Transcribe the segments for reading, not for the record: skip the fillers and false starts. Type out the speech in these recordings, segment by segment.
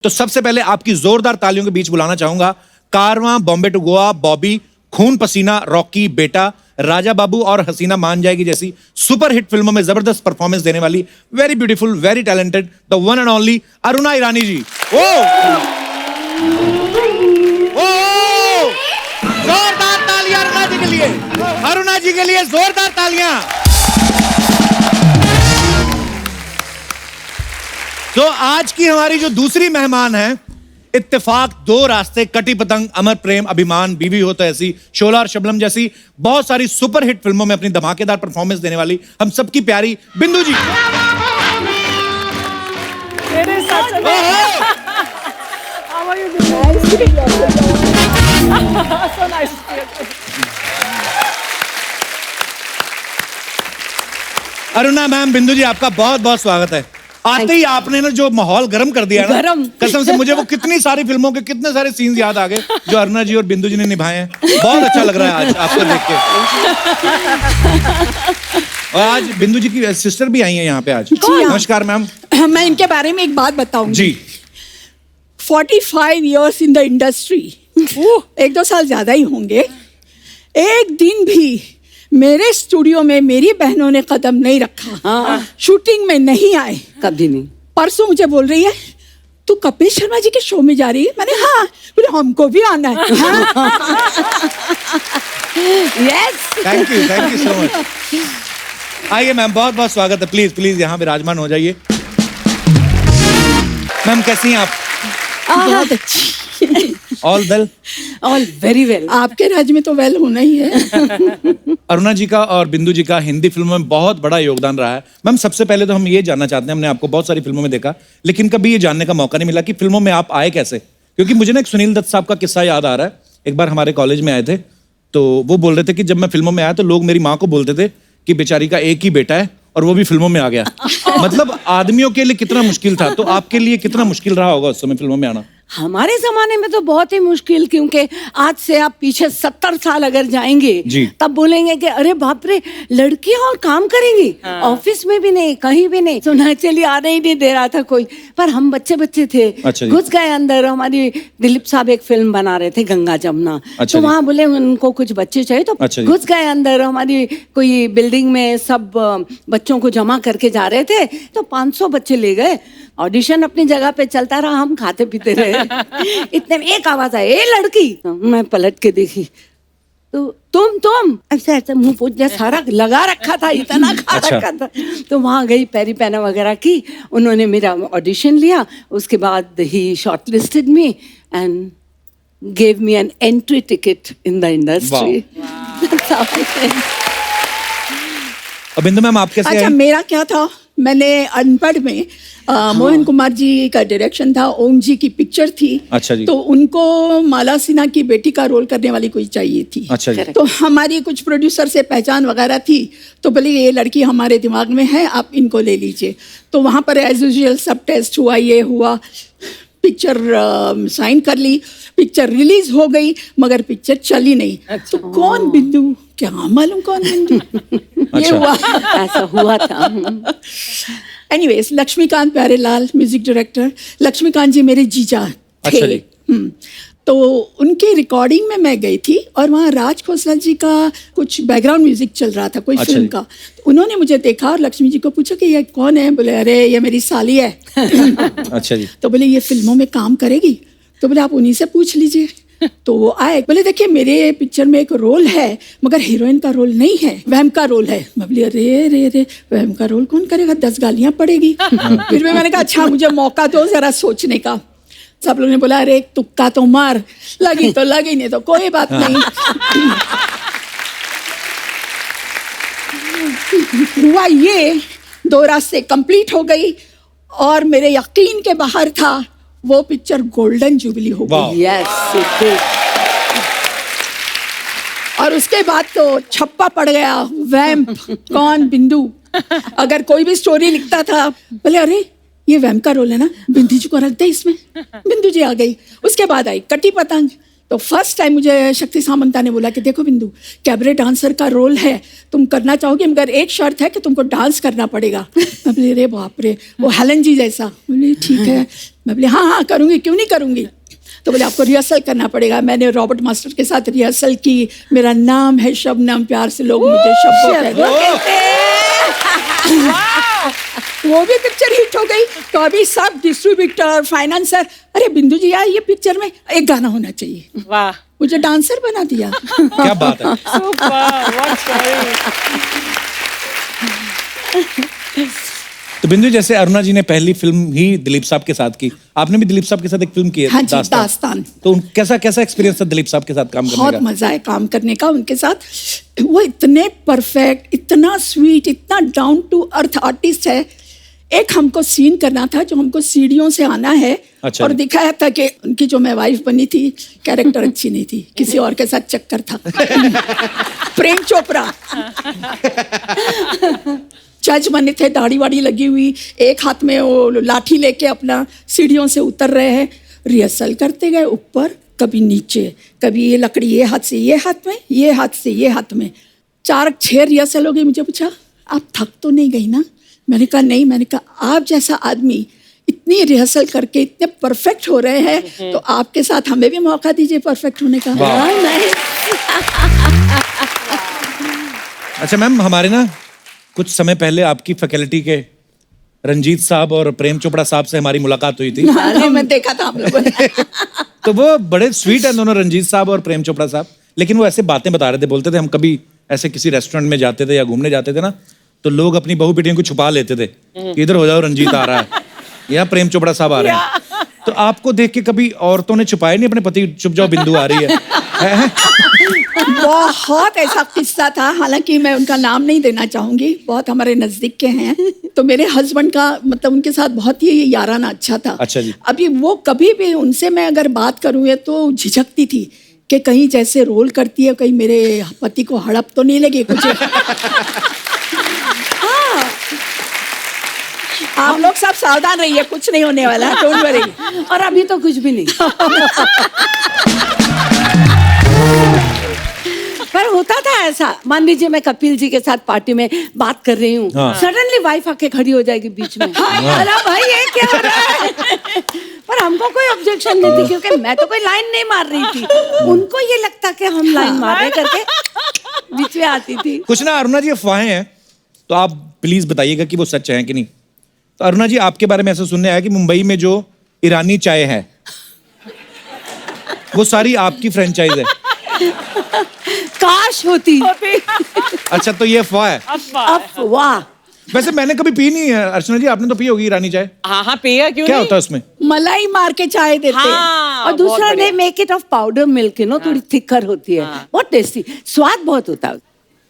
तो सबसे पहले आपकी जोरदार तालियों के बीच बुलाना चाहूंगा कारवां, बॉम्बे टू गोवा, बॉबी, खून पसीना, रॉकी, बेटा, राजा बाबू और हसीना मान जाएगी जैसी सुपर हिट फिल्मों में जबरदस्त परफॉर्मेंस देने वाली very beautiful, very talented, the one and only Aruna Irani ji. ओ जोरदार तालियां अरुणा जी के लिए, अरुणा जी के लिए जोरदार तालियां। तो आज की हमारी जो दूसरी मेहमान है, इत्तेफाक, दो रास्ते, कटी पतंग, अमर प्रेम, अभिमान, बीवी हो तो ऐसी, शोला और शबनम जैसी बहुत सारी सुपर हिट फिल्मों में अपनी धमाकेदार परफॉर्मेंस देने वाली हम सबकी प्यारी बिंदु जी। अरुणा मैम, बिंदु जी, आपका बहुत बहुत स्वागत है। आते ही आपने ना जो माहौल गर्म कर दिया ना, कसम से मुझे वो कितनी सारी फिल्मों के कितने सारे सीन्स याद आ गए जो अरुणा जी और बिंदु जी ने निभाए हैं। बहुत अच्छा लग रहा है आज आपको देख के। और आज बिंदु जी की सिस्टर भी आई है यहाँ पे आज। नमस्कार मैम। मैं इनके बारे में एक बात बताऊंगी जी। 45 years इन द इंडस्ट्री, 1-2 साल ज्यादा ही होंगे। एक दिन भी मेरे स्टूडियो में मेरी बहनों ने कदम नहीं रखा, शूटिंग में नहीं आए, कभी नहीं। परसों मुझे बोल रही है, तू कपिल शर्मा जी के शो में जा रही है? मैंने हाँ, बोले हमको भी आना है। Yes, thank you so much. आइए मैम, बहुत बहुत स्वागत है। प्लीज प्लीज यहाँ विराजमान हो जाइए। मैम कैसी हैं आप? बहुत अच्छी। All well? All very well. आपके राज्य में तो वेल होना ही है। अरुणा जी का और बिंदु जी का हिंदी फिल्मों में बहुत बड़ा योगदान रहा है। मैम सबसे पहले तो हम ये जानना चाहते हैं, हमने आपको बहुत सारी फिल्मों में देखा, लेकिन कभी ये जानने का मौका नहीं मिला कि फिल्मों में आप आए कैसे। क्योंकि मुझे ना एक सुनील दत्त साहब का किस्सा याद आ रहा है। एक बार हमारे कॉलेज में आए थे, तो वो बोल रहे थे कि जब मैं फिल्मों में आया तो लोग मेरी माँ को बोलते थे कि बेचारी का एक ही बेटा है और वो भी फिल्मों में आ गया। मतलब आदमियों के लिए कितना मुश्किल था, तो आपके लिए कितना मुश्किल रहा होगा उस समय फिल्मों में आना? हमारे जमाने में तो बहुत ही मुश्किल, क्योंकि आज से आप पीछे 70 साल अगर जाएंगे तब बोलेंगे कि अरे बाप रे, लड़कियां और काम करेंगी। ऑफिस में भी नहीं, कहीं भी नहीं, सुना चलिए आने ही नहीं दे रहा था कोई। पर हम बच्चे थे, घुस गए अंदर। हमारी दिलीप साहब एक फिल्म बना रहे थे, गंगा जमुना, तो वहाँ बोले उनको कुछ बच्चे चाहिए, तो घुस गए अंदर। हमारी कोई बिल्डिंग में सब बच्चों को जमा करके जा रहे थे, तो 500 बच्चे ले गए। ऑडिशन अपनी जगह पे चलता रहा, हम खाते पीते रहे। इतने में एक आवाज आई, ए लड़की। मैं पलट के देखी तो तुम ऐसा मुंह पूछ सारा लगा रखा था, इतना खा रखा था। तो वहां गई, पैरी पैना वगैरह की, उन्होंने मेरा ऑडिशन लिया। उसके बाद ही shortlisted me and gave me an entry ticket in the industry. Bindu ma'am, आप कैसे? अच्छा, मेरा क्या था, मैंने अनपढ़ में मोहन कुमार जी का डायरेक्शन था, ओम जी की पिक्चर थी। अच्छा जी। तो उनको माला सिन्हा की बेटी का रोल करने वाली कोई चाहिए थी। अच्छा जी। तो हमारी कुछ प्रोड्यूसर से पहचान वगैरह थी, तो बोले ये लड़की हमारे दिमाग में है, आप इनको ले लीजिए। तो वहाँ पर एज यूजुअल सब टेस्ट हुआ, ये हुआ, पिक्चर साइन कर ली, पिक्चर रिलीज हो गई, मगर पिक्चर चली नहीं। तो कौन बिंदु, क्या मालूम कौन बिंदु। ये हुआ, ऐसा हुआ था। Anyways, Laxmikant Pyarelal music director, Laxmikant ji मेरे जीजा थे। तो उनकी रिकॉर्डिंग में मैं गई थी और वहाँ राज खोसला जी का कुछ बैकग्राउंड म्यूजिक चल रहा था, कोई फिल्म का। तो उन्होंने मुझे देखा और लक्ष्मी जी को पूछा कि ये कौन है? बोले अरे ये मेरी साली है। अच्छा जी। तो बोले ये फिल्मों में काम करेगी? तो बोले आप उन्हीं से पूछ लीजिए। तो वो आए, बोले देखिए मेरे पिक्चर में एक रोल है, मगर हीरोइन का रोल नहीं है, वहम का रोल है। मैं बोली अरे रे रे, वहम का रोल कौन करेगा, 10 गालियां पड़ेगी। फिर भी मैंने कहा अच्छा मुझे मौका दो जरा सोचने का। सब लोगों ने बोला अरे एक तुक्का तो मार, लगी तो लगी, नहीं तो कोई बात नहीं। हुआ ये, 2 रास्ते कंप्लीट हो गई और मेरे यकीन के बाहर था, वो पिक्चर गोल्डन जुबली हो गई। और उसके बाद तो छप्पा पड़ गया, वैम्प कौन, बिंदु। अगर कोई भी स्टोरी लिखता था, बोले अरे ये वैम्प का रोल है ना, बिंदु जी को रख दे इसमें। बिंदु जी आ गई। उसके बाद आई कटी पतंग, तो फर्स्ट टाइम मुझे शक्ति सामंता ने बोला कि देखो बिंदु, कैबरे डांसर का रोल है, तुम करना चाहोगे मगर एक शर्त है कि तुमको डांस करना पड़ेगा। मैं बोली रे बाप रे, वो हेलन जी जैसा। बोली ठीक है। मैं बोली हाँ करूँगी, क्यों नहीं करूँगी। तो बोले आपको रिहर्सल करना पड़ेगा। मैंने रॉबर्ट मास्टर के साथ रिहर्सल की। मेरा नाम है शबनम, प्यार से लोग मुझे शब्बो कहते हैं। वो भी पिक्चर हिट हो गई। तो अभी सब डिस्ट्रीब्यूटर, फाइनेंसर, अरे बिंदु जी यार ये पिक्चर में एक गाना होना चाहिए। वाह, मुझे डांसर बना दिया। क्या बात है। Super, what story. तो बिंदु, जैसे अरुणा जी ने पहली फिल्म ही दिलीप साहब के साथ की, आपने भी दिलीप साहब के साथ एक फिल्म की है, हाँ जी, दास्तान। तो कैसा एक्सपीरियंस था दिलीप साहब के साथ काम करने बहुत का? मजा है काम करने का उनके साथ। वो इतने परफेक्ट, इतना स्वीट, इतना डाउन टू अर्थ आर्टिस्ट है। एक हमको सीन करना था जो हमको सीढ़ियों से आना है। अच्छा। और दिखाया था कि उनकी जो मैं वाइफ बनी थी, कैरेक्टर अच्छी नहीं थी, किसी और के साथ चक्कर था। प्रेम चोपड़ा जज बने थे, दाढ़ी वाड़ी लगी हुई, एक हाथ में वो लाठी लेके अपना सीढ़ियों से उतर रहे हैं। रिहर्सल करते गए, ऊपर कभी नीचे, कभी ये लकड़ी ये हाथ से ये हाथ में, ये हाथ से ये हाथ में। 4-6 रिहर्सल हो गई। मुझे पूछा आप थक तो नहीं गई ना। मैंने कहा नहीं। मैंने कहा आप जैसा आदमी इतनी रिहर्सल करके इतने परफेक्ट हो रहे हैं, तो आपके साथ हमें भी मौका दीजिए परफेक्ट होने का। नहीं। अच्छा मैम, हमारे ना कुछ समय पहले आपकी फैकल्टी के रंजीत साहब और प्रेम चोपड़ा साहब से हमारी मुलाकात हुई थी। मैं देखा था आप लोगों ने। तो वो बड़े स्वीट हैं दोनों, रंजीत साहब और प्रेम चोपड़ा साहब। लेकिन वो ऐसे बातें बता रहे थे, बोलते थे हम कभी ऐसे किसी रेस्टोरेंट में जाते थे या घूमने जाते थे ना, तो लोग अपनी बहू बेटियों को छुपा लेते थे कि इधर हो जाओ, रंजीत आ रहा है या प्रेम चोपड़ा साहब आ रहे हैं। तो आपको देख के कभी औरतों ने छुपाया नहीं अपने पति, चुप जाओ बिंदु आ रही है? बहुत ऐसा किस्सा था, हालांकि मैं उनका नाम नहीं देना चाहूंगी, बहुत हमारे नजदीक के हैं। तो मेरे हस्बैंड का मतलब उनके साथ बहुत ही याराना अच्छा था। अच्छा जी। अभी वो कभी भी उनसे मैं अगर बात करूँ ये तो झिझकती थी कि कहीं जैसे रोल करती है, कहीं मेरे पति को हड़प तो नहीं लगे कुछ। हाँ। आप लोग सब सावधान रहिए, कुछ नहीं होने वाला, डोंट वरी। और अभी तो कुछ भी नहीं। पर होता था ऐसा, मान लीजिए मैं कपिल जी के साथ पार्टी में बात कर रही हूँ, हाँ। सडनली वाइफ आके खड़ी हो जाएगी बीच में। अरे भाई ये क्या हो रहा है? पर हमको कोई ऑब्जेक्शन नहीं थी, क्योंकि मैं तो कोई लाइन नहीं मार रही थी। उनको ये लगता कि हम लाइन मार रहे करके बीच में आती थी। कुछ ना अरुणा जी अफवाहें हैं, तो आप प्लीज बताइएगा कि वो सच है कि नहीं। तो अरुणा जी, आपके बारे में ऐसा सुनने आया कि मुंबई में जो ईरानी चाय है वो सारी आपकी फ्रेंचाइज है। काश होती। अच्छा, तो ये अफवाह है। अफवाह। वैसे मैंने कभी पी नहीं है। अर्चना जी, आपने तो पी होगी ईरानी चाय। हाँ हाँ, पिया क्यों क्या नहीं? होता है उसमें? मलाई मार के चाय देते हैं। हाँ, और दूसरा बहुत दे बढ़िया। Make it of powder milk, थोड़ी थिकर होती है, बहुत टेस्टी, स्वाद बहुत होता है।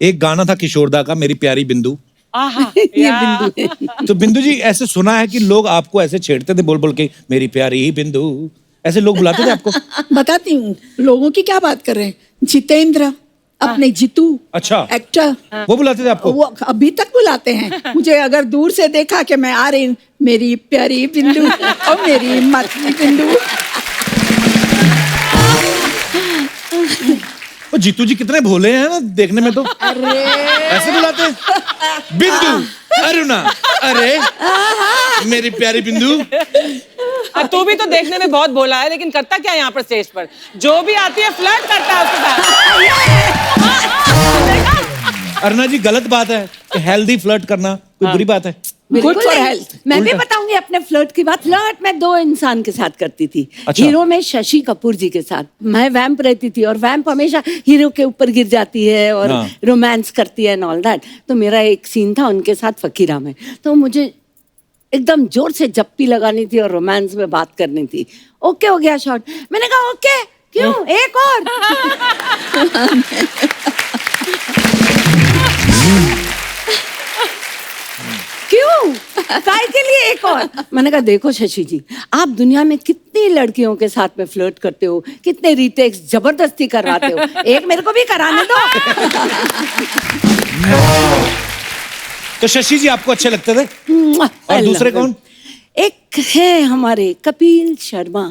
एक गाना था किशोरदा का, मेरी प्यारी बिंदु। आहा, ये या। बिंदु है। तो बिंदु जी, ऐसे सुना है कि लोग आपको ऐसे छेड़ते थे बोल बोल के, मेरी प्यारी बिंदु, ऐसे लोग बुलाते थे आपको? बताती हूँ लोगों की क्या बात कर रहे हैं। जितेंद्र, अपने जीतू, अच्छा। एक्टर, वो बुलाते थे आपको? वो अभी तक बुलाते हैं मुझे। अगर दूर से देखा कि मैं आ रही हूँ, मेरी प्यारी बिंदु और मेरी मतली बिंदु। वो जीतू जी कितने भोले हैं ना देखने में, तो ऐसे बुलाते हैं बिंदु, अरुणा, अरे मेरी प्यारी बिंदु। तू भी तो देखने में बहुत भोला है, लेकिन करता क्या है यहाँ पर स्टेज पर? जो भी आती है फ्लर्ट करता है उसके साथ। अरुणा जी, गलत बात है कि हेल्दी फ्लर्ट करना कोई बुरी बात है? बिल्कुल Good for नहीं। health। मैं भी उल्टा। बताऊंगी अपने फ्लर्ट की बात। फ्लर्ट मैं 2 इंसान के साथ करती थी। अच्छा। हीरो में शशि कपूर जी के साथ। मैं वैम्प रहती थी और वैम्प हमेशा हीरो के ऊपर गिर जाती है और हाँ। रोमांस करती है एंड ऑल दैट। तो मेरा एक सीन था उनके साथ फकीरा में, तो मुझे एकदम जोर से जप्पी लगानी थी और रोमांस में बात करनी थी। ओके हो गया शॉट। मैंने कहा ओके क्यों, एक और। क्यों, काय के लिए एक और? मैंने कहा देखो शशि जी, आप दुनिया में कितनी लड़कियों के साथ में फ्लर्ट करते हो, कितने रीटेक्स जबरदस्ती करवाते हो, एक मेरे को भी कराने दो। तो शशि जी आपको अच्छे लगते थे? और दूसरे कौन? एक है हमारे कपिल शर्मा।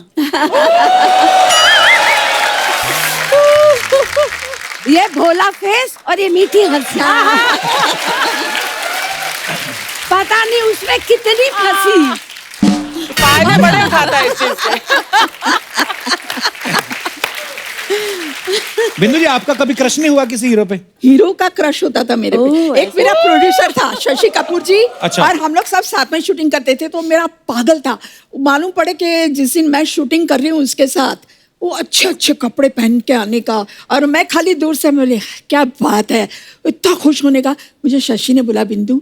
ये भोला फेस और ये मीठी हंसिया। पता नहीं उसमें कितनी फंसी। फायदे बड़े उठाता है इस चीज से। बिंदु जी, आपका कभी क्रश नहीं हुआ किसी हीरो पे? हीरो का क्रश होता था मेरे पे। एक मेरा प्रोड्यूसर था शशि कपूर जी। अच्छा। और हम लोग सब साथ में शूटिंग करते थे, तो मेरा पागल था। मालूम पड़े कि जिस दिन मैं शूटिंग कर रही हूँ उसके साथ, वो अच्छे अच्छे कपड़े पहन के आने का, और मैं खाली दूर से बोले क्या बात है, इतना खुश होने का। मुझे शशि ने बोला, बिंदु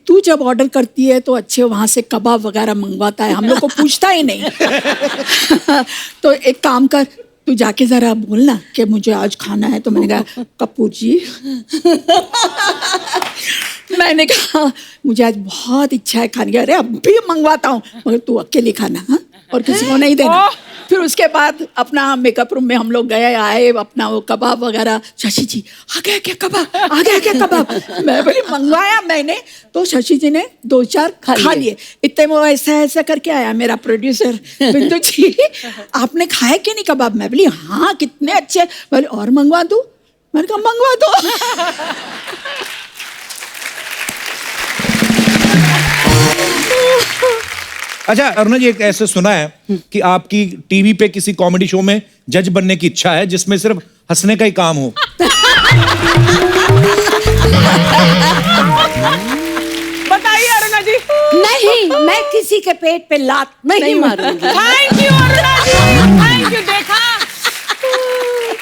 तू जब ऑर्डर करती है तो अच्छे वहाँ से कबाब वगैरह मंगवाता है, हम लोग को पूछता ही नहीं। तो एक काम कर, तू जाके जरा बोलना कि मुझे आज खाना है। तो मैंने कहा, कपूर जी मैंने कहा मुझे आज बहुत इच्छा है खाने की। अरे अभी मंगवाता हूँ, मगर तू अकेले खाना, हाँ, और किसी को नहीं देना। फिर उसके बाद अपना मेकअप रूम में हम लोग गए आए, अपना वो कबाब वगैरह। शशि जी, आ गया क्या कबाब, आ गया क्या कबाब? मैं बोली मंगवाया मैंने, तो शशि जी ने 2-4 खा लिए। इतने वो ऐसा ऐसा करके आया मेरा प्रोड्यूसर, बिंदु जी आपने खाया कि नहीं कबाब? मैं बोली हाँ, कितने अच्छे। बोले और मंगवा दूं? मैंने कहा मंगवा दो। अच्छा अरुणा जी, एक ऐसे सुना है कि आपकी टीवी पे किसी कॉमेडी शो में जज बनने की इच्छा है, जिसमें सिर्फ हंसने का ही काम हो। बताइए अरुणा जी। नहीं, मैं किसी के पेट पे लात नहीं मारूंगी। Thank you Aruna ji, thank you. देखा,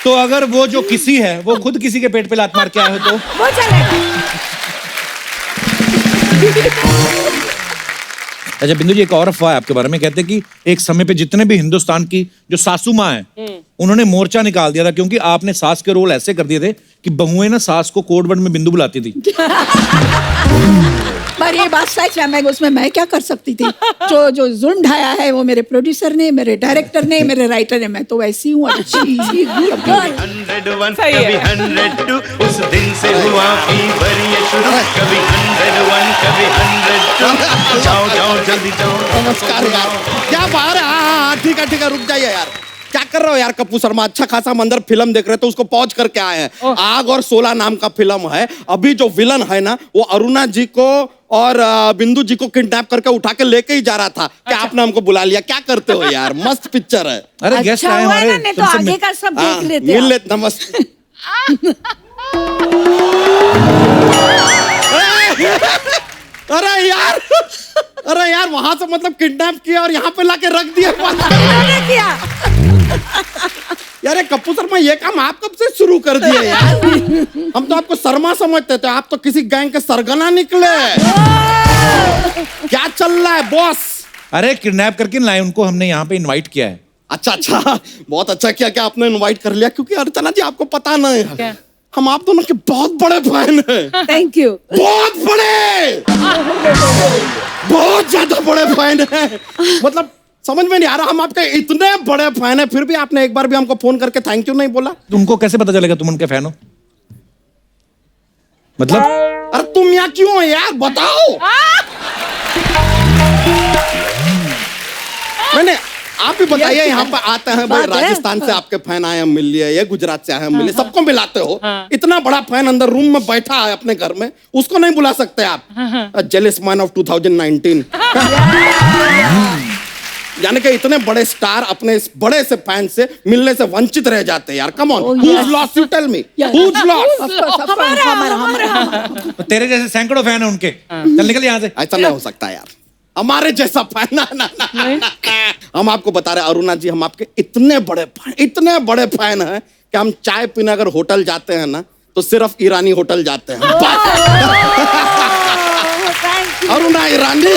तो अगर वो जो किसी है वो खुद किसी के पेट पे लात मार के आए हो तो? वो चलेगा। अच्छा बिंदु जी, एक और अफवाह है आपके बारे में, कहते हैं कि एक समय पे जितने भी हिंदुस्तान की जो सासू माँ है उन्होंने मोर्चा निकाल दिया था, क्योंकि आपने सास के रोल ऐसे कर दिए थे कि बहुएं ना सास को कोड वर्ड में बिंदु बुलाती थी। पर ये बात सच है, मैं उसमें मैं क्या कर सकती थी? जो जुल्म ढाया है वो मेरे प्रोड्यूसर ने, मेरे डायरेक्टर ने, मेरे राइटर ने। मैं तो वैसी हूँ, अच्छी 101 कभी 102, उस दिन से हुआ फीवर ये शुरू। कभी 101 कभी 102, जाओ जाओ जल्दी जाओ। नमस्कार यार, क्या बात है? हाँ ठीक है, रुक जाइए यार। क्या कर रहे हो यार कपूर शर्मा? अच्छा खासा हम अंदर फिल्म देख रहे थे, उसको पॉज करके आए हैं। आग और 16 नाम का फिल्म है। अभी जो विलन है ना, वो अरुणा जी को और बिंदु जी को किडनैप करके उठा के लेके ही जा रहा था। क्या आपने हमको बुला लिया? क्या करते हो यार? मस्त पिक्चर है। अरे गेस्ट अच्छा आए हुआ हमारे, ना, नहीं तो तुमसे आगे का सब देख लेते। मिल लेते। नमस्ते। अरे यार वहां से मतलब किडनैप किया और यहाँ पे लाके रख दिया। किया। यार कपूर शर्मा, ये काम आप कब से शुरू कर दिए यार? हम तो आपको शर्मा समझते थे, आप तो किसी गैंग के सरगना निकले। क्या चल रहा है बॉस? अरे किडनैप करके लाए उनको, हमने यहाँ पे इनवाइट किया है। अच्छा, बहुत अच्छा किया कि आपने इनवाइट कर लिया, क्योंकि अर्चना जी आपको पता नहीं है, हम आप दोनों के बहुत बड़े फैन हैं। Thank you. बहुत बड़े, बहुत ज्यादा बड़े फैन हैं। मतलब समझ में नहीं आ रहा, हम आपके इतने बड़े फैन हैं, फिर भी आपने एक बार भी हमको फोन करके थैंक यू नहीं बोला। तुमको कैसे पता चलेगा तुम उनके फैन हो? मतलब अरे तुम यहाँ क्यों हो यार, बताओ। मैंने आप भी बताइए, यहाँ पर आते हैं भाई, राजस्थान से आपके फैन आए हम मिल लिए, ये गुजरात से आए हम मिल लिए, सबको मिलाते हो। इतना बड़ा फैन अंदर रूम में बैठा है अपने घर में, उसको नहीं बुला सकते आप? Jealous man of 2019। यानी कि इतने बड़े स्टार अपने इस बड़े से फैन से मिलने से वंचित रह जाते हैं यार। Come on, who's lost? You tell me. Who's lost? हमारा। तेरे जैसे सैकड़ों फैन है उनके। चल निकल यहाँ से। ऐसा नहीं हो सकता यार, हमारे जैसा फैन ना। हम आपको बता रहे अरुणा जी, हम आपके इतने बड़े फैन हैं कि हम चाय पीने अगर होटल जाते हैं ना, तो सिर्फ ईरानी होटल जाते हैं। अरुणा ईरानी।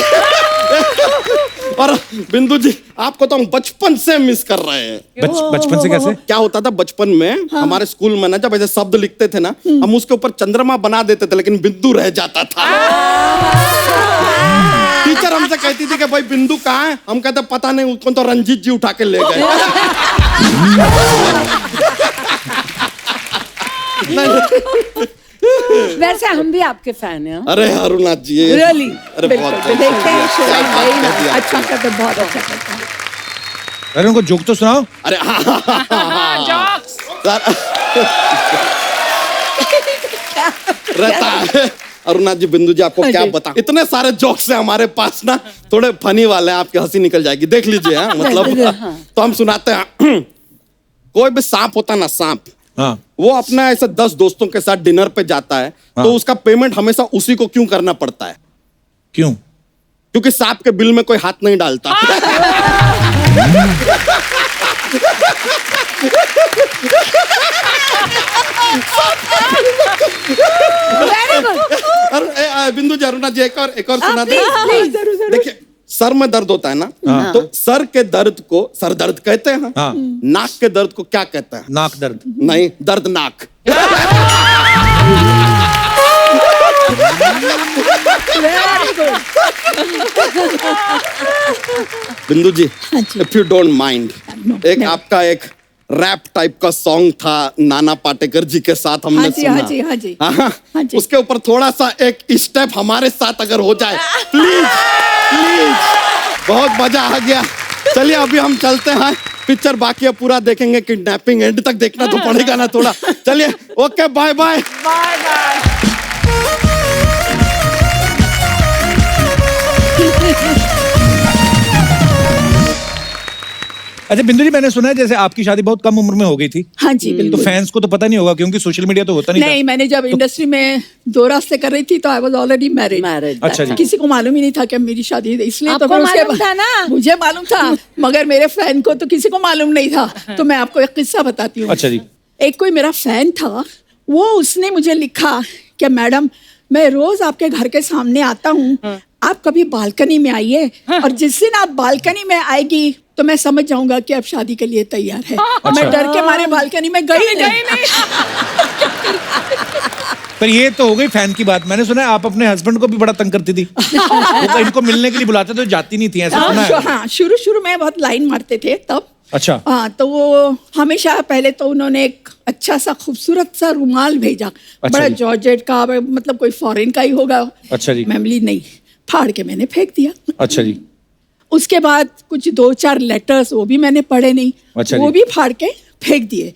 और बिंदु जी, आपको तो हम बचपन से मिस कर रहे हैं। बचपन से कैसे? क्या होता था बचपन में, हमारे स्कूल में ना, जब ऐसे शब्द लिखते थे ना, हम उसके ऊपर चंद्रमा बना देते थे, लेकिन बिंदु रह जाता था। टीचर हमसे कहती थी कि भाई बिंदु कहाँ है? हम कहते पता नहीं, उसको तो रंजीत जी उठा के ले गए। वैसे हम भी आपके फैन हैं। अरे अरुणा जी, Really? अरे बहुत देखते हैं show में, अच्छा करते, बहुत अच्छा करते हैं। अरे उनको जोक तो सुनाओ। अरे जॉक्स। रहता है। अरुणा जी, बिंदु जी, आपको हाँ क्या जी। बता, इतने सारे जोक्स हैं हमारे पास ना, थोड़े फनी वाले हैं, आपकी हंसी निकल जाएगी, देख लीजिए। हाँ, मतलब तो हम सुनाते हैं। कोई भी सांप होता है ना, सांप, हाँ वो अपना ऐसे 10 दोस्तों के साथ डिनर पे जाता है, हाँ। तो उसका पेमेंट हमेशा उसी को क्यों करना पड़ता है? क्यों? क्योंकि सांप के बिल में कोई हाथ नहीं डालता। और बिंदु जी, अरुणा जी, एक और सुना दे। देखिए, सर में दर्द होता है ना, तो सर के दर्द को सर दर्द कहते हैं। हाँ। नाक के दर्द को क्या कहते हैं? नाक दर्द। नहीं, दर्दनाक। बिंदु जी, हाँ जी। If you don't mind, No, एक no. आपका एक रैप टाइप का सॉन्ग था नाना पाटेकर जी के साथ, हमने हाँ जी, सुना। हाँ जी, हाँ जी। हाँ, हाँ जी। उसके ऊपर थोड़ा सा एक स्टेप हमारे साथ अगर हो जाए, प्लीज प्लीज, बहुत मजा आ गया। चलिए अभी हम चलते हैं, पिक्चर बाकी है, पूरा देखेंगे, किडनैपिंग एंड तक देखना तो पड़ेगा ना थोड़ा। चलिए, okay, bye bye. Bye bye. अच्छा बिंदु जी, मैंने सुना है जैसे आपकी शादी बहुत कम उम्र में हो गई थी, हाँ जी, तो बिल्कुल। फैंस को तो पता नहीं होगा क्योंकि सोशल मीडिया तो होता नहीं नहीं, था। मैंने जब इंडस्ट्री में 2 रास्ते कर रही थी तो आई वाज ऑलरेडी मैरिड। अच्छा जी। किसी को मालूम ही नहीं था कि मेरी शादी है, इसलिए तो आपको फिर उसके मालूम था ना? मुझे मालूम था, मगर मेरे फैन को तो किसी को मालूम नहीं था। तो मैं आपको एक किस्सा बताती हूँ। अच्छा जी। एक कोई मेरा फैन था, वो उसने मुझे लिखा कि मैडम, मैं रोज आपके घर के सामने आता हूँ, आप कभी बालकनी में आइए, और जिस दिन आप बालकनी में आएगी तो मैं समझ जाऊंगा कि आप शादी के लिए तैयार है। मैं डर के मारे बालकनी में गई नहीं। पर ये तो हो गई फैन की बात। मैंने सुना है आप अपने हस्बैंड को भी बड़ा तंग करती थी। वो इनको मिलने के लिए बुलाते तो जाती नहीं थी, ऐसा सुना है। हाँ, शुरू शुरू में बहुत लाइन मारते थे तब। अच्छा। हाँ, तो वो हमेशा पहले तो उन्होंने एक अच्छा सा खूबसूरत सा रुमाल भेजा, अच्छा बड़ा जी। जॉर्जेट का, मतलब कोई फॉरेन का ही होगा। अच्छा जी। मैं बोली नहीं, फाड़ के मैंने फेंक दिया। अच्छा जी। उसके बाद कुछ 2-4 लेटर्स, वो भी मैंने पढ़े नहीं, अच्छा वो जी। भी फाड़ के फेंक दिए।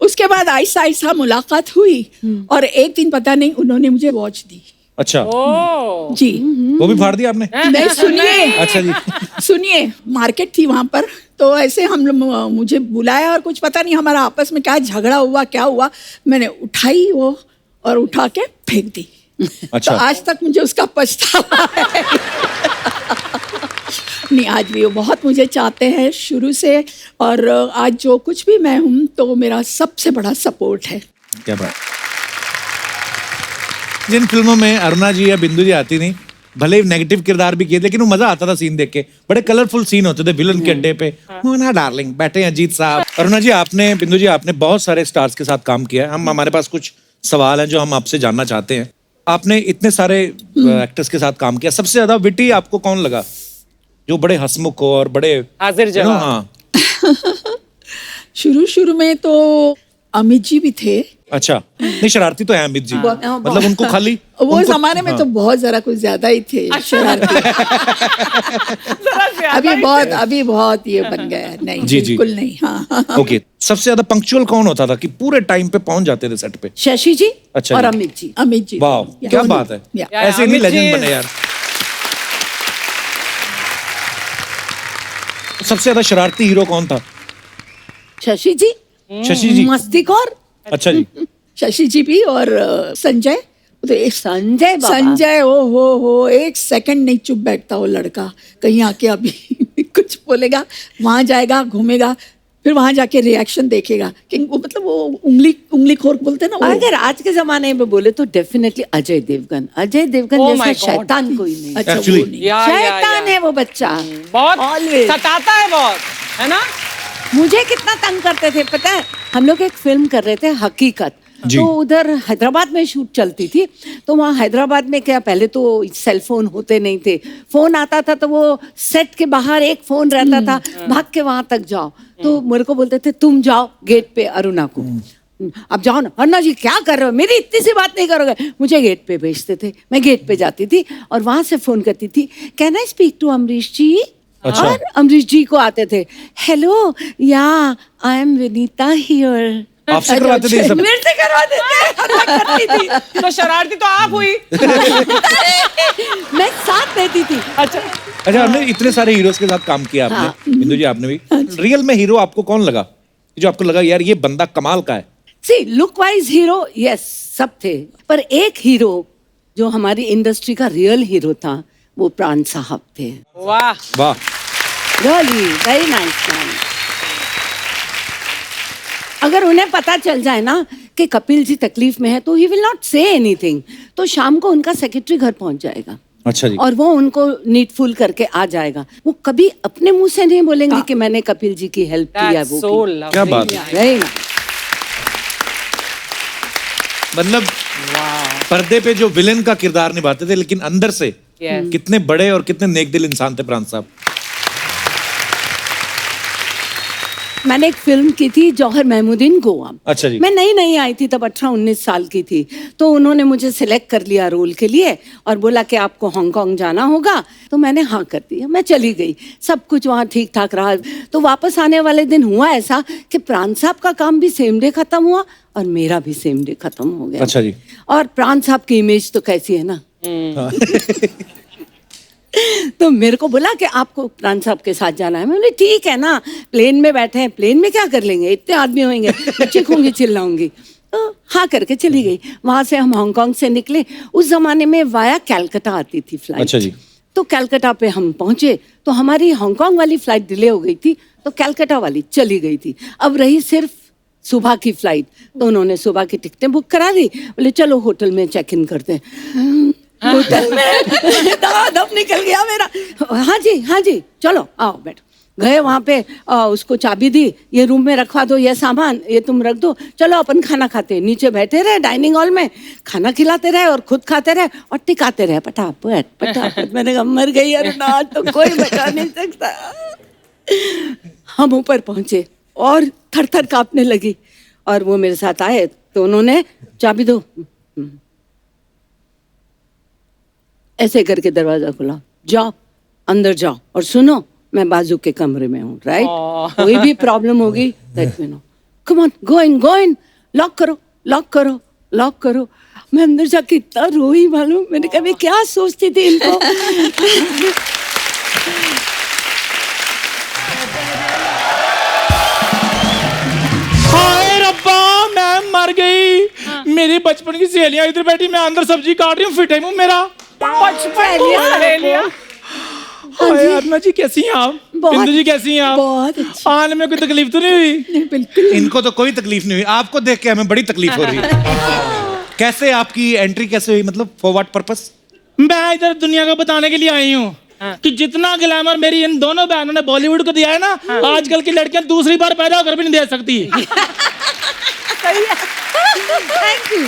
उसके बाद आहिस्ता आहिस्ता मुलाकात हुई, और एक दिन पता नहीं उन्होंने मुझे वॉच दी। अच्छा, जी। वो भी फाड़ दिया आपने? नहीं, सुनिए। अच्छा जी। सुनिए, मार्केट थी वहां पर, तो ऐसे हम मुझे बुलाया और कुछ पता नहीं हमारा आपस में क्या झगड़ा हुआ, क्या हुआ, मैंने उठाई वो और उठा के फेंक दी। अच्छा। तो आज तक मुझे उसका पछतावा है। नहीं, आज भी वो बहुत मुझे चाहते हैं शुरू से, और आज जो कुछ भी मैं हूँ तो वो मेरा सबसे बड़ा सपोर्ट है। क्या बात। जिन फिल्मों में अरुणा जी या बिंदु जी आती नहीं, भले ही नेगेटिव किरदार भी किए, लेकिन वो मजा आता था सीन देख के। बड़े कलरफुल सीन होते थे विलन के अड्डे पे। मोना डार्लिंग, बैठे हैं अजीत साहब। अरुणा जी, आपने, बिंदु जी, आपने बहुत सारे स्टार्स के साथ काम किया है। हमारे पास कुछ सवाल हैं जो हम आपसे जानना चाहते हैं। आपने इतने सारे एक्टर्स के साथ काम किया, सबसे ज्यादा विटी आपको कौन लगा, जो बड़े हंसमुख हो और बड़े हाजिर जवाब। हाँ। शुरू शुरू में तो अमित जी भी थे। अच्छा, नहीं शरारती तो है अमित जी, मतलब उनको खाली वो उनको- जमाने में हाँ। तो बहुत जरा कुछ ज्यादा ही थे शरारती। अभी बहुत ये बन गया है। नहीं, जी, जी। बिल्कुल नहीं। हाँ। ओके, सबसे ज्यादा पंक्चुअल कौन होता था कि पूरे टाइम पे पहुंच जाते थे सेट पे? शशि जी अच्छा और जी। अमित जी। अमित जी। वाह, क्या बात है। या। ऐसे नहीं अमित जी- लेजेंड बने यार। सबसे ज्यादा शरारती हीरो कौन था? शशि जी, शशि जी। मस्तीखोर। अच्छा जी। शशि जी भी, और संजय। तो संजय बाबा। संजय, ओ हो, एक सेकंड नहीं चुप बैठता वो लड़का। कहीं आके अभी कुछ बोलेगा, वहां जाएगा, घूमेगा, फिर वहां जाके रिएक्शन देखेगा कि वो, मतलब वो उंगली खोर बोलते हैं ना वो। अगर आज के जमाने में बोले तो डेफिनेटली अजय देवगन। अजय देवगन Oh जैसा my God. शैतान कोई नहीं। अच्छा, Actually- वो नहीं। या, शैतान है वो बच्चा। बहुत Always. सताता है बहुत, है ना? मुझे कितना तंग करते थे पता है। हम लोग एक फिल्म कर रहे थे हकीकत, जी। तो उधर हैदराबाद में शूट चलती थी। तो वहाँ हैदराबाद में क्या, पहले तो सेल फोन होते नहीं थे, फोन आता था तो वो सेट के बाहर एक फोन रहता था, भाग के वहां तक जाओ। तो मेरे को बोलते थे तुम जाओ गेट पे अरुणा को, अब जाओ ना। अरुणा जी क्या कर रहे हो, मेरी इतनी सी बात नहीं करोगे। मुझे गेट पे भेजते थे, मैं गेट पे जाती थी और वहां से फोन करती थी, can I speak to Amrish ji. अच्छा। और अमरीश जी को आते थे, हेलो या आई एम विनीता हियर। आपसे करवाते थे ये सब? मेरे से करवाते थे, मैं करती थी। तो शरारती तो आप हुई। मैं साथ रहती थी। अच्छा, हमने इतने सारे हीरोज के साथ काम किया आपने, बिंदु जी आपने भी। रियल में हीरो आपको कौन लगा, जो आपको लगा यार ये बंदा कमाल का है? See look wise hero yes सब थे, पर एक हीरो जो हमारी इंडस्ट्री का रियल हीरो था वो प्राण साहब थे। वाह वाह। Really very nice man. अगर उन्हें पता चल जाए ना कि कपिल जी तकलीफ में है तो he will not say anything, तो शाम को उनका सेक्रेटरी घर पहुंच जाएगा। अच्छा जी। और वो उनको नीडफुल करके आ जाएगा। वो कभी अपने मुंह से नहीं बोलेंगे कि मैंने कपिल जी की हेल्प की है। That's वो so की। lovely. क्या बात है। Very nice. मतलब पर्दे पे जो विलेन का किरदार निभाते थे, लेकिन अंदर से Yes. कितने बड़े और कितने नेकदिल इंसान थे प्राण साहब। मैंने एक फिल्म की थी जौहर महमूदीन गोवा। अच्छा जी। मैं नई आई थी तब 18-19 साल की थी, तो उन्होंने मुझे सिलेक्ट कर लिया रोल के लिए और बोला कि आपको हांगकांग जाना होगा, तो मैंने हाँ कर दिया। मैं चली गई, सब कुछ वहाँ ठीक ठाक रहा। तो वापस आने वाले दिन हुआ ऐसा कि प्राण साहब का काम भी सेम डे खत्म हुआ और मेरा भी सेम डे खत्म हो गया। अच्छा जी। और प्राण साहब की इमेज तो कैसी है ना। तो मेरे को बोला कि आपको प्राण साहब के साथ जाना है। मैं बोली ठीक है ना, प्लेन में बैठे हैं, प्लेन में क्या कर लेंगे, इतने आदमी होंगे, मैं चीखूंगी चिल्लाऊंगी। तो हाँ करके चली गई। वहां से हम हांगकांग से निकले। उस जमाने में वाया कैलकाटा आती थी फ्लाइट। अच्छा जी। तो कैलकाटा पे हम पहुंचे तो हमारी हांगकांग वाली फ्लाइट डिले हो गई थी, तो कैलकाटा वाली चली गई थी। अब रही सिर्फ सुबह की फ्लाइट, तो उन्होंने सुबह की टिकटें बुक करा दी। बोले चलो होटल में चेक इन करते हैं। होटल में दम निकल गया मेरा। हाँ जी चलो आओ बैठो। गए वहाँ पे, उसको चाबी दी, ये रूम में रखवा दो, ये सामान ये तुम रख दो, चलो अपन खाना खाते। नीचे बैठे रहे डाइनिंग हॉल में, खाना खिलाते रहे और खुद खाते रहे और टिकाते रहे पटापट पटापट। मैंने कहा मर गई यार ना, तो कोई बचा नहीं सकता। हम ऊपर पहुंचे और थर थर कांपने लगी और वो मेरे साथ आए तो उन्होंने चाबी दो, ऐसे करके दरवाजा खुला, जाओ अंदर जाओ और सुनो मैं बाजू के कमरे में हूँ, राइट? कोई भी प्रॉब्लम होगी let me know, come on go in, lock करो लॉक करो लॉक करो। मैं अंदर जाके इतना रोई मालूम, मैंने कहा मैं क्या सोचती थी इनको। हाय रब्बा, मैं मर गई। मेरी बचपन की सहेलियां इधर बैठी, मैं अंदर सब्जी काट रही हूँ, फिटे मुंह मेरा। हाय अरुणा जी कैसी हैं आप? बिंदु जी कैसी हैं आप? बहुत अच्छी। आने में कोई तकलीफ तो नहीं हुई? नहीं, बिल्कुल नहीं। इनको तो कोई तकलीफ नहीं हुई, आपको देख के हमें बड़ी तकलीफ हो रही है। कैसे आपकी एंट्री कैसे हुई, मतलब फॉर व्हाट पर्पस? मैं इधर दुनिया को बताने के लिए आई हूँ कि जितना ग्लैमर मेरी इन दोनों बहनों ने बॉलीवुड को दिया है ना, आजकल की लड़कियां दूसरी बार पैदा होकर भी नहीं दे सकती। Thank you,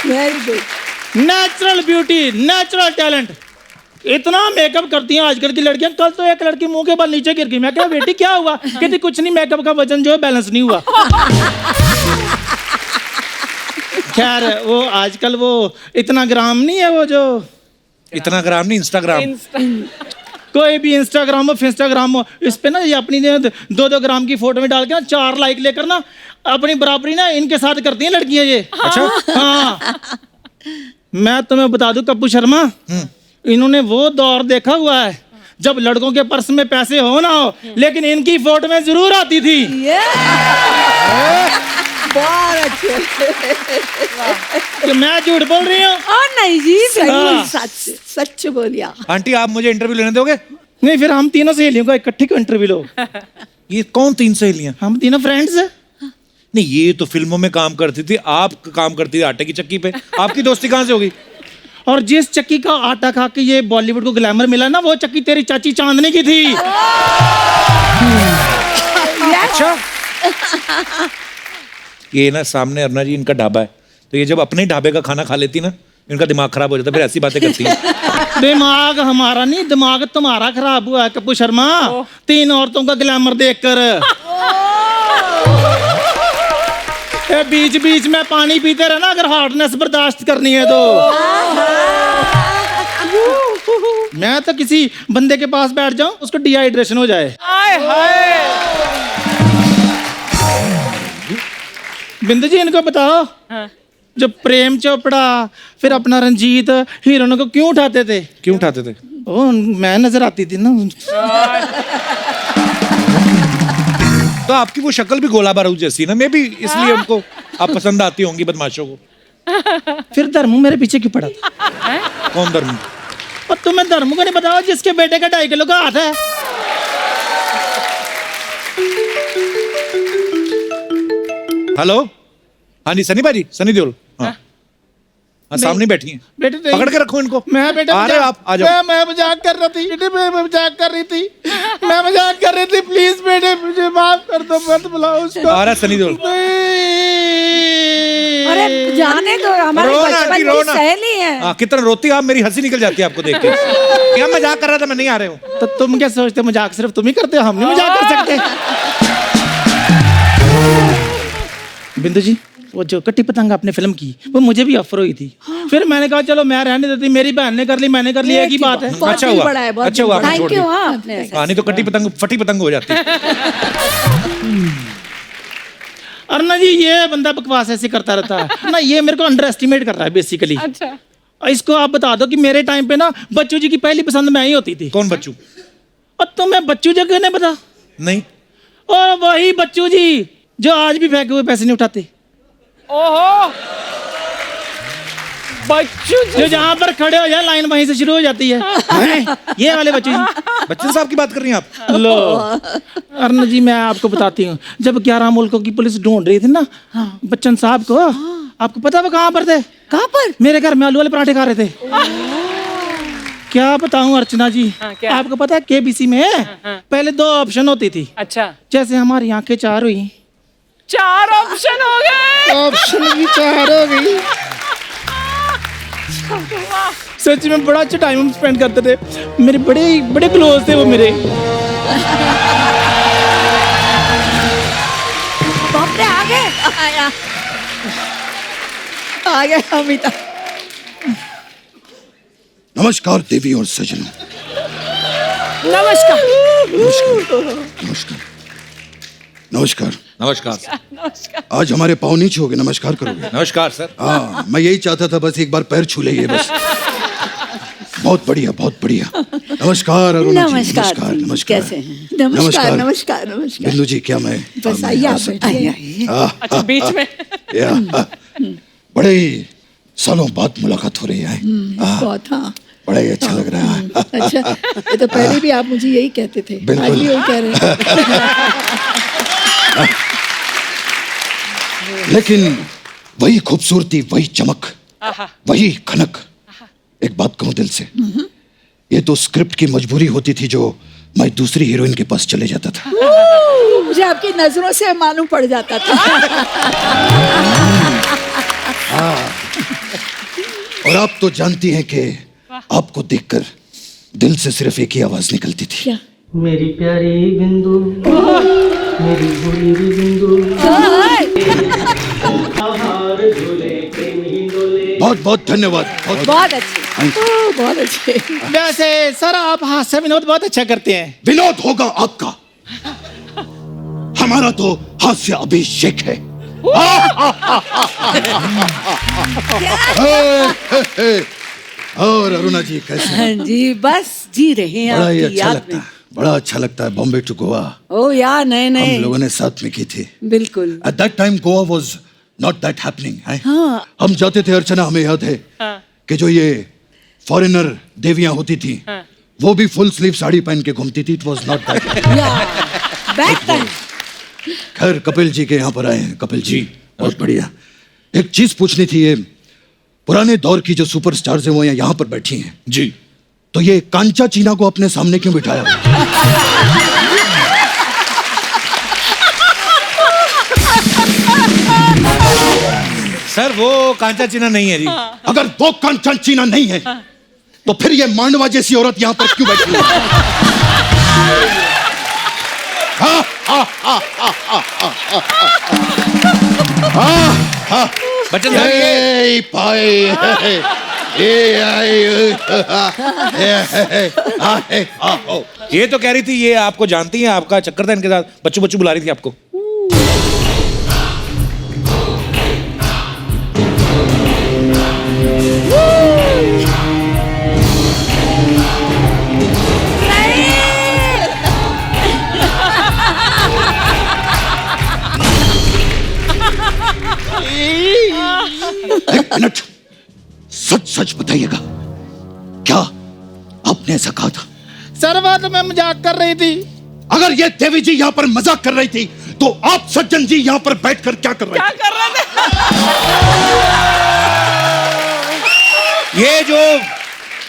very good. Natural beauty, natural talent, इतना मेकअप करती हैं आजकल की लड़कियां। कल तो एक लड़की मुंह के बल नीचे गिर गई। मैं क्या बेटी क्या हुआ? कहती कुछ नहीं, मेकअप का वजन जो है बैलेंस नहीं हुआ। खैर वो आजकल वो इतना ग्राम नहीं है, वो जो इतना ग्राम नहीं, इंस्टाग्राम। कोई भी इंस्टाग्राम हो फिंस्टाग्राम हो, इस पे ना ये अपनी 2-2 ग्राम की फोटो में डाल के ना 4 लाइक लेकर ना अपनी बराबरी ना इनके साथ करती हैं लड़कियां ये। अच्छा। हाँ, मैं तुम्हें बता दूं कप्पू शर्मा, इन्होंने वो दौर देखा हुआ है जब लड़कों के पर्स में पैसे हो ना हो, लेकिन इनकी फोटो में जरूर आती थी। बहुत अच्छे। कि मैं झूठ बोल रही हूँ? नहीं जी बिल्कुल सच सच बोलिया। आंटी आप मुझे इंटरव्यू लेने दोगे? नहीं, फिर हम तीनों सहेलियों का इकट्ठी को इंटरव्यू लो। ये कौन 3 सहेलियां? हम तीनों फ्रेंड्स हैं। नहीं, ये तो फिल्मों में काम करती थी, आप काम करती थी आटे की चक्की पे। आपकी दोस्ती कहाँ से होगी? और जिस चक्की का आटा खा के ये बॉलीवुड को ग्लैमर मिला ना, वो चक्की तेरी चाची चांदनी की थी। अच्छा। ये ना सामने अरुणा जी इनका ढाबा है, तो ये जब अपने ढाबे का खाना खा लेती ना, इनका दिमाग खराब हो जाता, फिर ऐसी बातें करती है। दिमाग हमारा नहीं, दिमाग तुम्हारा खराब हुआ है कप्पू शर्मा, 3 औरतों का ग्लैमर देखकर। बीच बीच में पानी पीते रहना अगर हॉटनेस बर्दाश्त करनी है तो। मैं तो किसी बंदे के पास बैठ जाऊं उसको डिहाइड्रेशन हो जाए। बिंदु जी इनको बताओ, जो प्रेम चोपड़ा फिर अपना रंजीत हीरोइनों को क्यों उठाते थे? क्यों उठाते थे? ओ, मैं नजर आती थी ना। तो आपकी वो शक्ल भी गोला बारूद जैसी है ना, मैं भी इसलिए उनको आप पसंद आती होंगी बदमाशों को। फिर धर्मू मेरे पीछे क्यों पड़ा था? कौन धर्म? और तुम्हें धर्मू को नहीं बताओ जिसके बेटे का 2.5 किलो का हाथ है? हेलो, हाँ जी सनी भाजी, सनी देओल। हाँ हाँ, सामने बैठी हैं। बेटे पकड़ के रखो इनको। मैं बेटा आ रहे हो आप? आ जाओ। मैं मजाक कर रही थी बेटे, मैं मजाक कर रही थी, मैं मजाक कर रही थी। प्लीज बेटे मुझे माफ कर दो, मत बुलाओ उसको। आ रहा है सनी देओल। अरे जाने दो, हमारे रोना बचपन आंटी, की रोना। सहेली है। हाँ, कितना रोती हो आप, मेरी हंसी निकल जाती है आपको देख के। क्या मजाक कर रहा था, मैं नहीं आ रहे हूँ। तो तुम क्या सोचते, मजाक सिर्फ तुम ही करते हो, हम नहीं मजाक कर सकते? बिंदु जी, वो जो कट्टी पतंग आपने फिल्म की वो मुझे भी ऑफर हुई थी। फिर मैंने कहा चलो मैं रहने देती, मेरी बहन ने कर ली, मैंने कर ली, एक ही बात है। बहुत अच्छा दिल हुआ, बड़ा है, बहुत अच्छा दिल हुआ बड़ा आपने छोड़ थैंक यू। दी। हाँ, आपने ऐसा- हाँ, नहीं तो कट्टी पतंग फटी पतंग हो जाती। और ना जी ये बंदा बकवास ऐसे करता रहता है ना, ये मेरे को अंडर एस्टिमेट कर रहा है बेसिकली। अच्छा, इसको आप बता दो कि मेरे टाइम पे ना बच्चू जी की पहली पसंद मैं ही होती थी। कौन बच्चू? और तुम्हें बच्चू जी कहने पता? नहीं। और वही बच्चू जी जो आज भी फेंके हुए पैसे नहीं उठाते, ओहो, बच्चू जी। जो जहाँ पर खड़े हो जाए लाइन वहीं से शुरू हो जाती है। हैं? ये वाले बच्चू जी। बच्चन साहब की बात कर रही हैं आप? लो अरुण जी, मैं आपको बताती हूँ, जब 11 मुल्कों की पुलिस ढूंढ रही थी ना बच्चन साहब को, आपको पता वो कहाँ पर थे? कहाँ पर? मेरे घर में आलू वाले पराठे खा रहे थे। क्या बताऊं अर्चना जी, क्या? आपको पता है केबीसी में पहले 2 ऑप्शन होती थी। अच्छा, जैसे हमारी आंखें 4 हुई, 4 ऑप्शन हो गए। ऑप्शन भी 4 हो गई। सच में बड़ा अच्छा टाइम स्पेंड करते थे, मेरे बड़े बड़े क्लोज थे वो मेरे। बाप रे, आ गए। आया आ गया अमिता। नमस्कार देवी और सजनों। नमस्कार। नमस्कार नमस्कार नमस्कार। आज हमारे पाँव नहीं छूओगे, नमस्कार करोगे? नमस्कार सर। हाँ, मैं यही चाहता था, बस एक बार पैर छू ले बस। बहुत बढ़िया, बहुत बढ़िया। नमस्कार अरुणा जी। नमस्कार। नमस्कार। कैसे हैं? नमस्कार नमस्कार नमस्कार। बिंदु जी, क्या मैं बस आइए आप बैठिए। अच्छा, बीच में। बड़े ही सालों बाद मुलाकात हो रही है। बहुत। हाँ, बड़ा ही अच्छा लग रहा है। अच्छा, ये तो पहले भी आप मुझे यही कहते थे, बिल्कुल। आज भी वही कह रहे हैं। लेकिन वही खूबसूरती, वही चमक, वही खनक। एक बात कहूं दिल से, ये तो स्क्रिप्ट की मजबूरी होती थी जो मैं दूसरी हीरोइन के पास चले जाता था। मुझे आपकी नजरों से मालूम पड़ जाता था। और आप तो जानती हैं कि आपको देखकर दिल से सिर्फ एक ही आवाज निकलती थी। क्या? मेरी प्यारी बिंदु, मेरी बुरी बिंदु। बहुत बहुत धन्यवाद। बहुत बहुत अच्छे। बहुत अच्छे। वैसे सर आप हास्य विनोद बहुत अच्छा करते हैं। विनोद होगा आपका, हमारा तो हास्य अभिषेक है। और अरुणा जी कैसे हैं? हाँ जी, बस जी रहे हैं बड़ा ही आपकी अच्छा याद लगता में। है, बड़ा अच्छा लगता है। बॉम्बे टू गोवा ओ यार, नए हम नए। लोगों ने साथ में की थी। बिल्कुल। At that time Goa was not that happening. हाँ। हम जाते थे अर्चना, हमें याद है कि जो ये फॉरेनर देवियां होती थी वो भी फुल स्लीव साड़ी पहन के घूमती थी। It was not that. Back time. खैर कपिल जी के यहाँ पर आए हैं। कपिल जी बहुत बढ़िया। एक चीज पूछनी थी, ये पुराने दौर की जो सुपरस्टार्स हैं वो यहाँ पर बैठी हैं जी, तो ये कांचा चीना को अपने सामने क्यों बिठाया? सर वो कांचा चीना नहीं है जी। अगर वो कांचा चीना नहीं है तो फिर ये मांडवा जैसी औरत यहाँ पर क्यों बैठी है? बच्चन साहब ए, पाए, ए, आई, आओ। ये तो कह रही थी ये आपको जानती है, आपका चक्कर था इनके साथ, बच्चू बच्चू बुला रही थी आपको। एक मिनट, सच सच बताइएगा, क्या आपने ऐसा कहा था? सर वो तो मैं मजाक कर रही थी। अगर ये देवी जी यहाँ पर मजाक कर रही थी तो आप सज्जन जी यहाँ पर बैठकर क्या कर रहे क्या थे? कर रहे थे? ये जो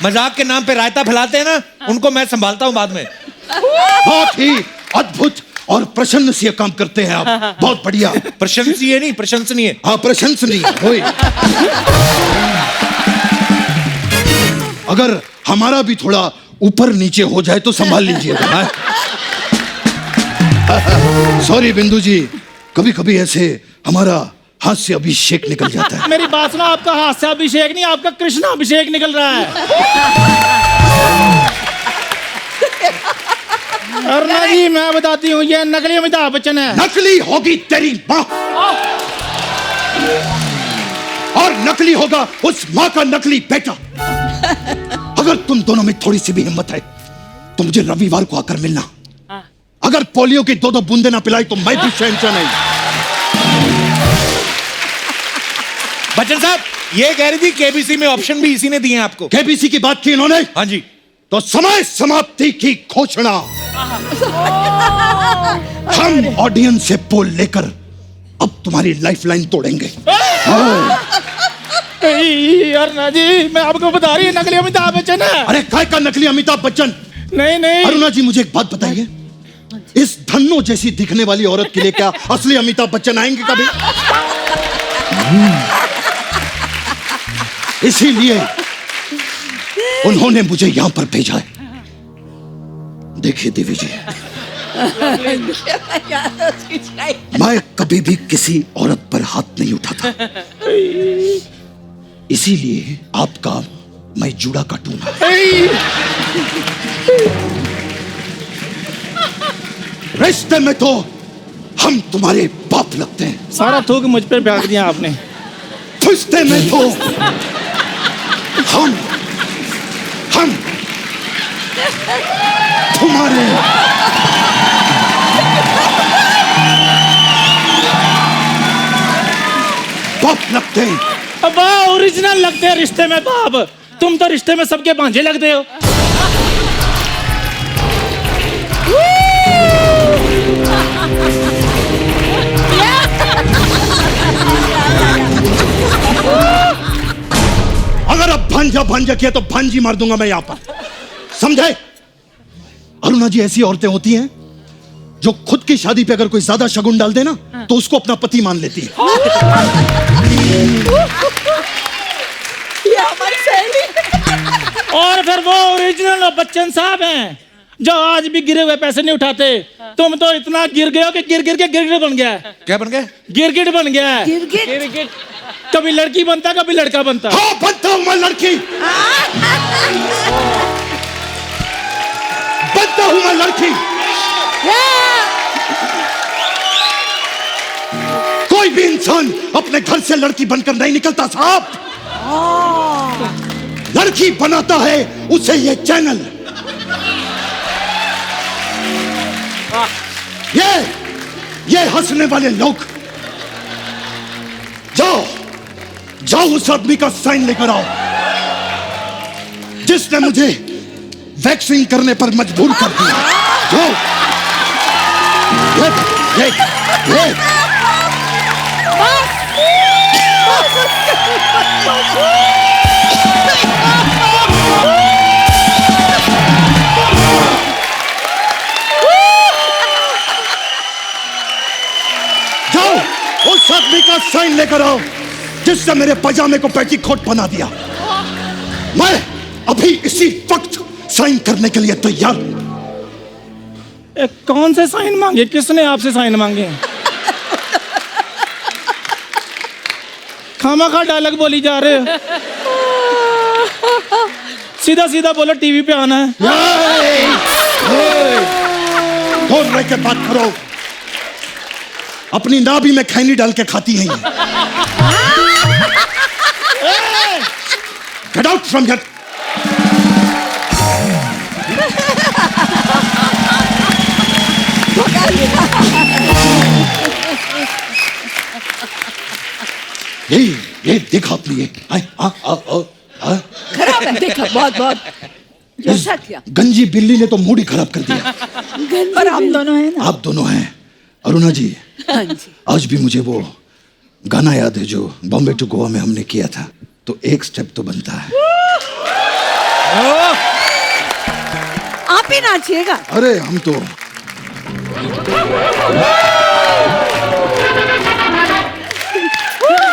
मजाक के नाम पे रायता फैलाते हैं ना, उनको मैं संभालता हूँ बाद में। बहुत ही अद्भुत और प्रशंसनीय काम करते हैं आप, बहुत बढ़िया। प्रशंसनीय नहीं, प्रशंसनीय। हाँ, प्रशंसनीय। होय। अगर हमारा भी थोड़ा ऊपर नीचे हो जाए तो संभाल लीजिएगा। सॉरी बिंदु जी, कभी कभी ऐसे हमारा हास्य अभिषेक निकल जाता है। मेरी बात सुनो, आपका हास्य अभिषेक नहीं, आपका कृष्ण अभिषेक निकल रहा है। अरुणा जी मैं बताती हूँ, ये नकली अमिताभ बच्चन है। नकली होगी तेरी माँ, और नकली होगा उस माँ का नकली बेटा। अगर तुम दोनों में थोड़ी सी भी हिम्मत है तो मुझे रविवार को आकर मिलना। अगर पोलियो की 2-2 बूंदे ना पिलाई तो मैं भी शहंशाह नहीं। बच्चन साहब, ये कह रही थी केबीसी में ऑप्शन भी इसी ने दिए हैं आपको। केबीसी की बात की इन्होंने? हाँ जी। तो समय समाप्ति की घोषणा। हम ऑडियंस से पोल लेकर अब तुम्हारी लाइफलाइन तोड़ेंगे। अरुणा जी मैं आपको बता रही हूँ, नकली अमिताभ बच्चन है। अरे काय का नकली अमिताभ बच्चन? नहीं नहीं अरुणा जी मुझे एक बात बताइए, इस धन्नो जैसी दिखने वाली औरत के लिए क्या असली अमिताभ बच्चन आएंगे कभी? इसीलिए उन्होंने मुझे यहां पर भेजा है। देखिए देवी जी, मैं कभी भी किसी औरत पर हाथ नहीं उठाता, इसीलिए आपका मैं जूड़ा काटूंगा। रिश्ते में तो हम तुम्हारे बाप लगते हैं। सारा थूक मुझ पे फेंक दिया आपने। रिश्ते में तो हम तुम्हारे बाप लगते हैं। अब ओरिजिनल लगते हैं रिश्ते में बाप। तुम तो रिश्ते में सबके भांजे लगते हो। अगर अब भांजा किया तो भांजी मार दूंगा मैं यहां पर, समझे? अरुणा जी, ऐसी औरतें होती हैं जो खुद की शादी पे अगर कोई ज्यादा शगुन डाल दे ना तो उसको अपना पति मान लेती है। ये हमारी सहेली। और फिर वो ओरिजिनल बच्चन साहब हैं जो आज भी गिरे हुए पैसे नहीं उठाते। तुम तो इतना गिर गए हो कि गिर गिर के गिरगिट बन गया है। क्या बन गया? गिरगिट बन गया है। गिरगिट कभी लड़की बनता कभी लड़का बनता। हाँ, बनता हूं मैं लड़की, बनता हूं मैं लड़की। कोई भी इंसान अपने घर से लड़की बनकर नहीं निकलता साहब, लड़की बनाता है उसे ये चैनल। ये हंसने वाले लोग, जाओ उस आदमी का साइन लेकर आओ जिसने मुझे वैक्सीन करने पर मजबूर कर दिया। जाओ। ये। जाओ उस आदमी का साइन लेकर आओ जिसने मेरे पजामे को पेटीकोट बना दिया। मैं अभी इसी वक्त साइन करने के लिए तैयार हूं। कौन से साइन मांगे? किसने आपसे साइन मांगे? खामाखा डायलॉग बोली जा रहे हो। सीधा सीधा बोलो, टीवी पे आना है। बोल रहे के बात करो, अपनी नाभि में खैनी डाल के खाती है ये। Get out from here. ये देखा आपने ये खराब है, देखा बहुत बहुत। जैसा क्या? गंजी बिल्ली ने तो मूड ही खराब कर दिया। पर हम दोनों हैं ना। आप दोनों हैं। अरुणा जी, हाँ जी। आज भी मुझे वो गाना याद है जो बॉम्बे टू गोवा में हमने किया था। तो एक स्टेप तो बनता है। आप ही नाचिएगा। अरे हम तो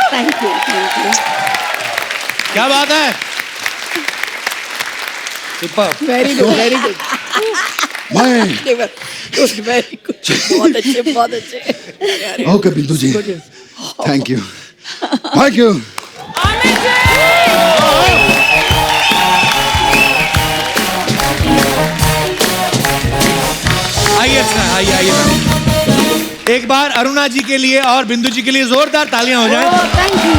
थैंक यू, थैंक यू। क्या बात है, super. Very good, very good, मैं वेरी गुड, बहुत अच्छे, बहुत अच्छे। ओके बिंदु जी, थैंक यू, थैंक यू। आइए आइए आइए मैम। एक बार अरुणा जी के लिए और बिंदु जी के लिए जोरदार तालियां हो जाएं। Thank you,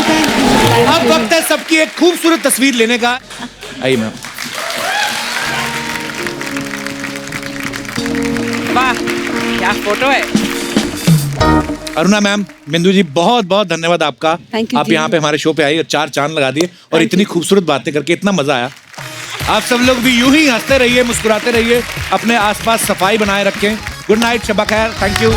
thank you. अब वक्त है सबकी एक खूबसूरत तस्वीर लेने का। आइए मैम। वाह, क्या फोटो है। अरुणा मैम, बिंदु जी, बहुत बहुत धन्यवाद आपका। Thank you आप जी। यहाँ पे हमारे शो पे आई और 4 चांद लगा दिए और इतनी खूबसूरत बातें करके इतना मजा आया। आप सब लोग भी यूं ही हंसते रहिए, मुस्कुराते रहिए, अपने आसपास सफाई बनाए रखें। गुड नाइट, शब्बा खैर, थैंक यू।